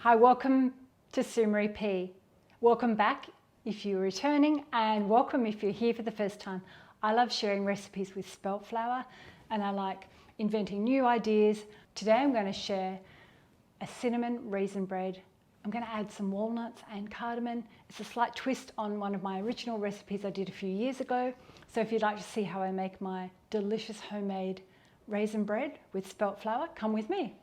Hi, welcome to Sumery P. Welcome back if you're returning, and welcome if you're here for the first time. I love sharing recipes with spelt flour and I like inventing new ideas. Today I'm going to share a cinnamon raisin bread. I'm going to add some walnuts and cardamom. It's a slight twist on one of my original recipes I did a few years ago. So if you'd like to see how I make my delicious homemade raisin bread with spelt flour, come with me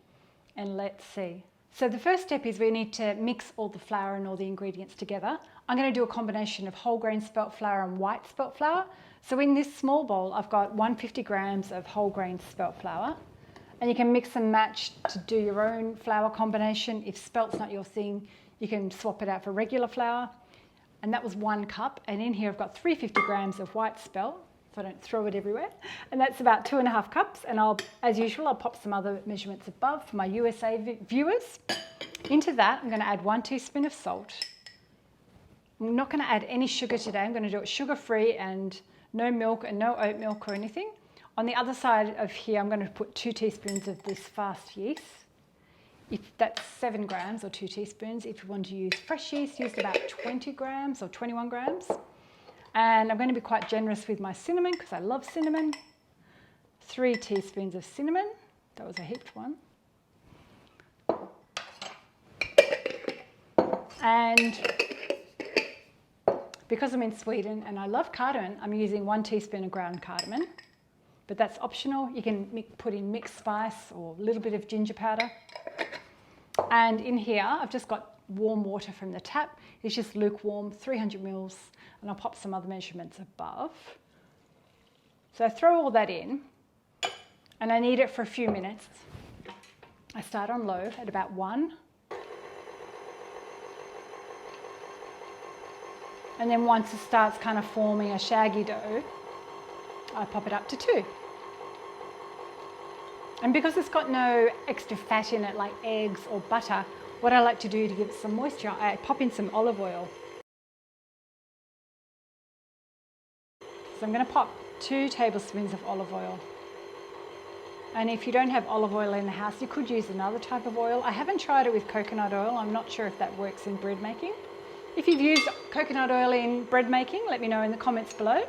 and let's see. So the first step is we need to mix all the flour and all the ingredients together. I'm going to do a combination of whole grain spelt flour and white spelt flour. So in this small bowl, I've got 150 grams of whole grain spelt flour. And you can mix and match to do your own flour combination. If spelt's not your thing, you can swap it out for regular flour. And that was 1 cup. And in here I've got 350 grams of white spelt, so I don't throw it everywhere. And that's about 2.5 cups. And as usual, I'll pop some other measurements above for my USA viewers. Into that, I'm going to add 1 teaspoon of salt. I'm not going to add any sugar today. I'm going to do it sugar-free and no milk and no oat milk or anything. On the other side of here, I'm going to put 2 teaspoons of this fast yeast. If that's 7 grams or 2 teaspoons. If you want to use fresh yeast, use about 20 grams or 21 grams. And I'm going to be quite generous with my cinnamon because I love cinnamon. 3 teaspoons of cinnamon. That was a heaped one. And because I'm in Sweden and I love cardamom, I'm using 1 teaspoon of ground cardamom. But that's optional. You can put in mixed spice or a little bit of ginger powder. And in here, I've just got warm water from the tap. It's just lukewarm, 300 mils. And I'll pop some other measurements above. So I throw all that in and I knead it for a few minutes. I start on low at about 1. And then once it starts kind of forming a shaggy dough, I pop it up to 2. And because it's got no extra fat in it like eggs or butter, what I like to do to give it some moisture, I pop in some olive oil. So I'm going to pop 2 tablespoons of olive oil. And if you don't have olive oil in the house, you could use another type of oil. I haven't tried it with coconut oil. I'm not sure if that works in bread making. If you've used coconut oil in bread making, let me know in the comments below.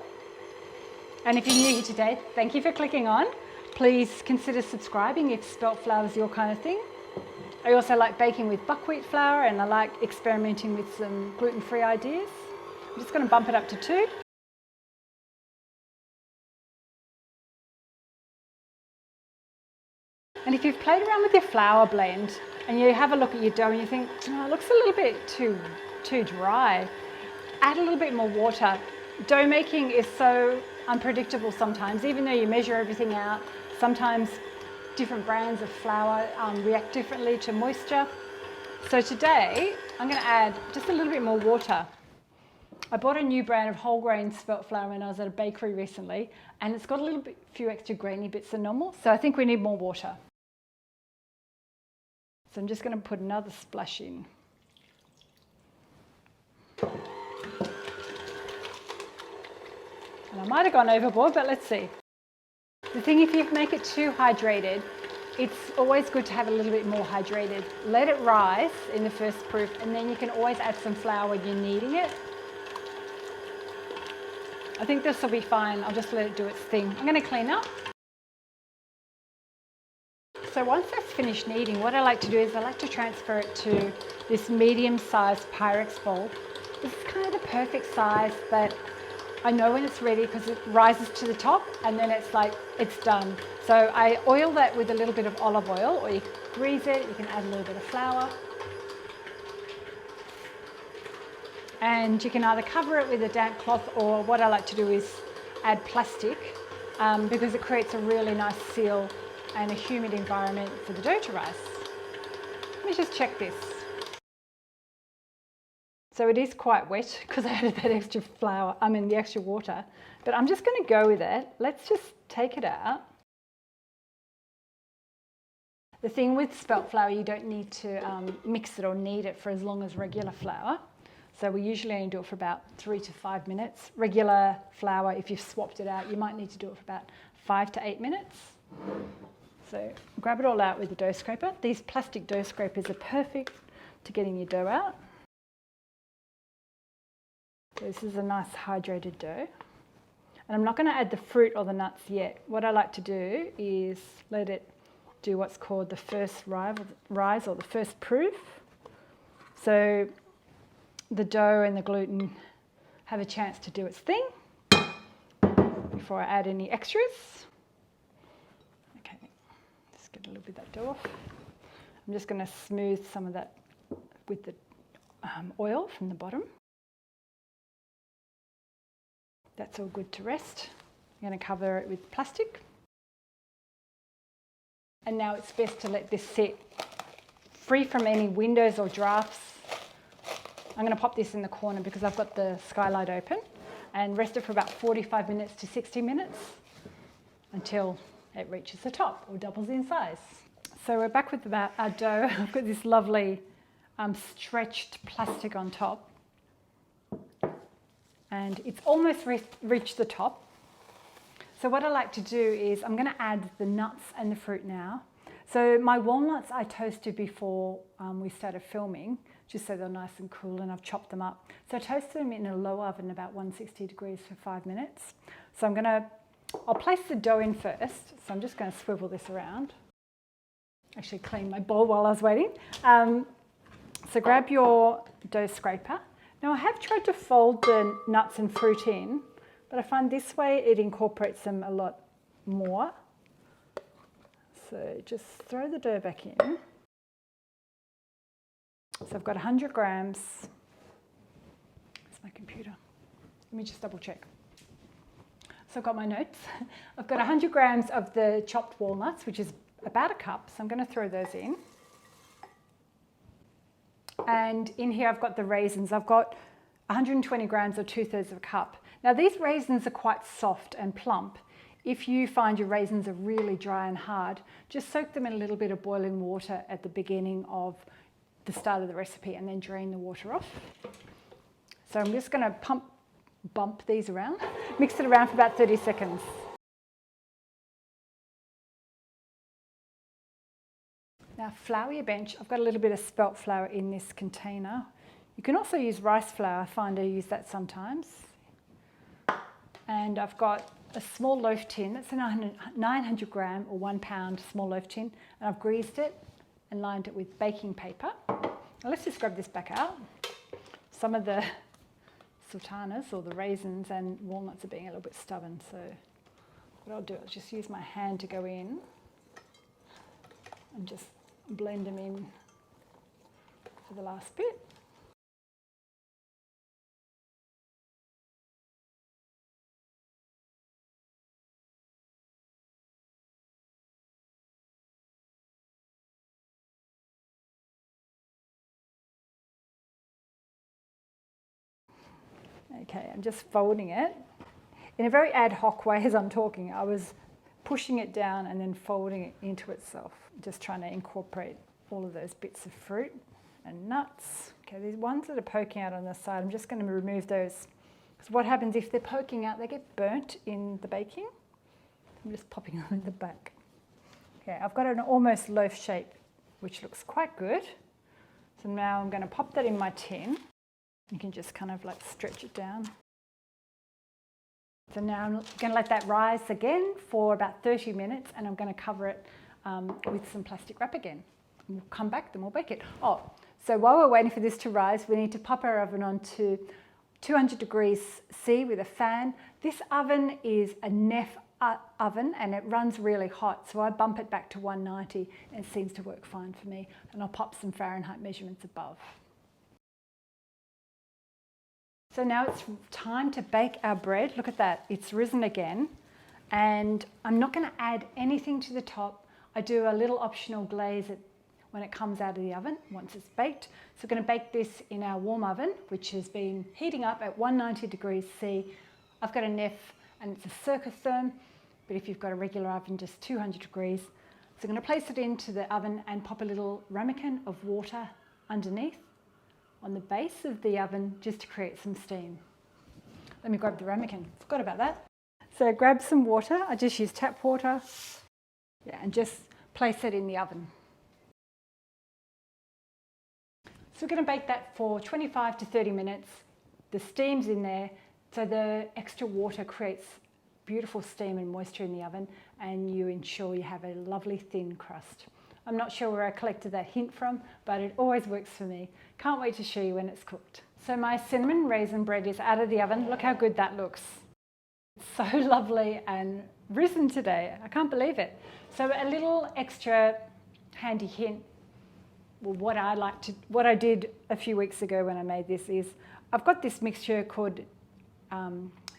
And if you're new here today, thank you for clicking on. Please consider subscribing if spelt flour is your kind of thing. I also like baking with buckwheat flour and I like experimenting with some gluten-free ideas. I'm just going to bump it up to 2. And if you've played around with your flour blend and you have a look at your dough and you think, oh, it looks a little bit too dry, add a little bit more water. Dough making is so unpredictable sometimes, even though you measure everything out. Sometimes different brands of flour react differently to moisture. So today I'm going to add just a little bit more water. I bought a new brand of whole grain spelt flour when I was at a bakery recently, and it's got a few extra grainy bits than normal, so I think we need more water. So I'm just going to put another splash in. And I might have gone overboard, but let's see. The thing, if you make it too hydrated, it's always good to have a little bit more hydrated. Let it rise in the first proof, and then you can always add some flour when you're kneading it. I think this will be fine. I'll just let it do its thing. I'm going to clean up. So once that's finished kneading, what I like to do is I like to transfer it to this medium-sized Pyrex bowl. This is kind of the perfect size that I know when it's ready because it rises to the top and then it's like it's done. So I oil that with a little bit of olive oil, or you can grease it, you can add a little bit of flour. And you can either cover it with a damp cloth, or what I like to do is add plastic because it creates a really nice seal and a humid environment for the dough to rise. Let me just check this. So it is quite wet because I added that extra the extra water, but I'm just going to go with it. Let's just take it out. The thing with spelt flour, you don't need to mix it or knead it for as long as regular flour. So we usually only do it for about 3 to 5 minutes. Regular flour, if you've swapped it out, you might need to do it for about 5 to 8 minutes. So grab it all out with the dough scraper. These plastic dough scrapers are perfect to getting your dough out. This is a nice hydrated dough. And I'm not going to add the fruit or the nuts yet. What I like to do is let it do what's called the first rise or the first proof. So the dough and the gluten have a chance to do its thing before I add any extras. Okay, just get a little bit of that dough off. I'm just going to smooth some of that with the oil from the bottom. That's all good to rest. I'm going to cover it with plastic. And now it's best to let this sit free from any windows or drafts. I'm going to pop this in the corner because I've got the skylight open, and rest it for about 45 minutes to 60 minutes until it reaches the top or doubles in size. So we're back with our dough. I've got this lovely stretched plastic on top, and it's almost reached the top. So what I like to do is I'm going to add the nuts and the fruit now. So my walnuts I toasted before we started filming, just so they're nice and cool, and I've chopped them up. So I toasted them in a low oven, about 160 degrees for 5 minutes. So I'll place the dough in first. So I'm just going to swivel this around. Actually clean my bowl while I was waiting. So grab your dough scraper. Now I have tried to fold the nuts and fruit in, but I find this way it incorporates them a lot more. So just throw the dough back in. So I've got 100 grams. Where's my computer? Let me just double check. So I've got my notes. I've got 100 grams of the chopped walnuts, which is about a cup. So I'm going to throw those in. And in here I've got the raisins. I've got 120 grams or 2/3 of a cup. Now these raisins are quite soft and plump. If you find your raisins are really dry and hard, just soak them in a little bit of boiling water at the beginning of the start of the recipe and then drain the water off. So I'm just going to bump these around, mix it around for about 30 seconds. Now flour your bench. I've got a little bit of spelt flour in this container. You can also use rice flour. I find I use that sometimes. And I've got a small loaf tin. That's a 900 gram or 1 pound small loaf tin. And I've greased it and lined it with baking paper. Now let's just grab this back out. Some of the sultanas or the raisins and walnuts are being a little bit stubborn. So what I'll do is just use my hand to go in and just blend them in for the last bit. Okay, I'm just folding it in a very ad hoc way as I'm talking. I was pushing it down and then folding it into itself, just trying to incorporate all of those bits of fruit and nuts. Okay, these ones that are poking out on the side, I'm just going to remove those. Because what happens if they're poking out, they get burnt in the baking. I'm just popping them in the back. Okay, I've got an almost loaf shape, which looks quite good. So now I'm going to pop that in my tin. You can just kind of like stretch it down. So now I'm going to let that rise again for about 30 minutes, and I'm going to cover it with some plastic wrap again. And we'll come back, then we'll bake it. Oh, so while we're waiting for this to rise, we need to pop our oven on to 200 degrees C with a fan. This oven is a Neff oven and it runs really hot, so I bump it back to 190 and it seems to work fine for me. And I'll pop some Fahrenheit measurements above. So now it's time to bake our bread. Look at that, it's risen again. And I'm not going to add anything to the top. I do a little optional glaze when it comes out of the oven, once it's baked. So we're going to bake this in our warm oven, which has been heating up at 190 degrees C. I've got a Neff and it's a Circotherm, but if you've got a regular oven, just 200 degrees. So I'm going to place it into the oven and pop a little ramekin of water underneath on the base of the oven just to create some steam. Let me grab the ramekin, forgot about that. So grab some water, I just use tap water, yeah, and just place it in the oven. So we're going to bake that for 25 to 30 minutes. The steam's in there, so the extra water creates beautiful steam and moisture in the oven, and you ensure you have a lovely thin crust. I'm not sure where I collected that hint from, but it always works for me. Can't wait to show you when it's cooked. So my cinnamon raisin bread is out of the oven. Look how good that looks. It's so lovely and risen today. I can't believe it. So a little extra handy hint. Well, what I did a few weeks ago when I made this is I've got this mixture called,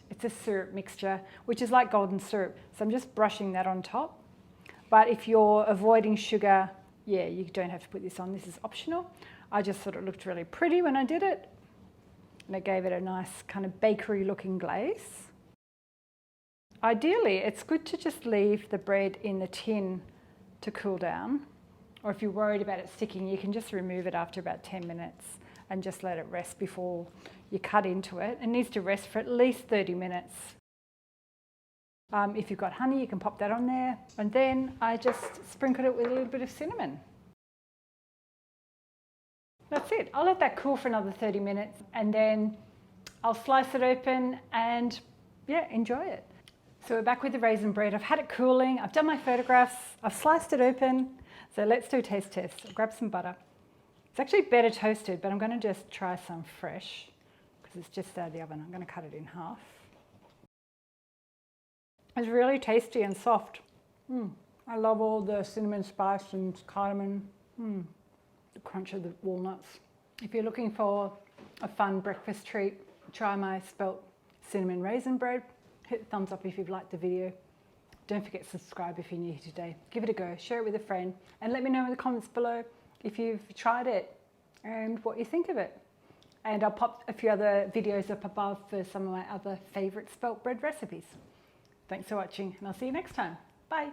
it's a syrup mixture, which is like golden syrup. So I'm just brushing that on top. But if you're avoiding sugar, yeah, you don't have to put this on. This is optional. I just thought it looked really pretty when I did it. And it gave it a nice kind of bakery looking glaze. Ideally, it's good to just leave the bread in the tin to cool down. Or if you're worried about it sticking, you can just remove it after about 10 minutes and just let it rest before you cut into it. It needs to rest for at least 30 minutes. If you've got honey, you can pop that on there. And then I just sprinkled it with a little bit of cinnamon. That's it. I'll let that cool for another 30 minutes and then I'll slice it open and yeah, enjoy it. So we're back with the raisin bread. I've had it cooling. I've done my photographs. I've sliced it open. So let's do a taste test. I'll grab some butter. It's actually better toasted, but I'm going to just try some fresh because it's just out of the oven. I'm going to cut it in half. It's really tasty and soft. I love all the cinnamon spice and cardamom. The crunch of the walnuts. If you're looking for a fun breakfast treat, try my Spelt cinnamon raisin bread. Hit the thumbs up if you've liked the video. Don't forget to subscribe if you're new here today. Give it a go, share it with a friend, and let me know in the comments below if you've tried it and what you think of it. And I'll pop a few other videos up above for some of my other favourite spelt bread recipes. Thanks for watching, and I'll see you next time. Bye.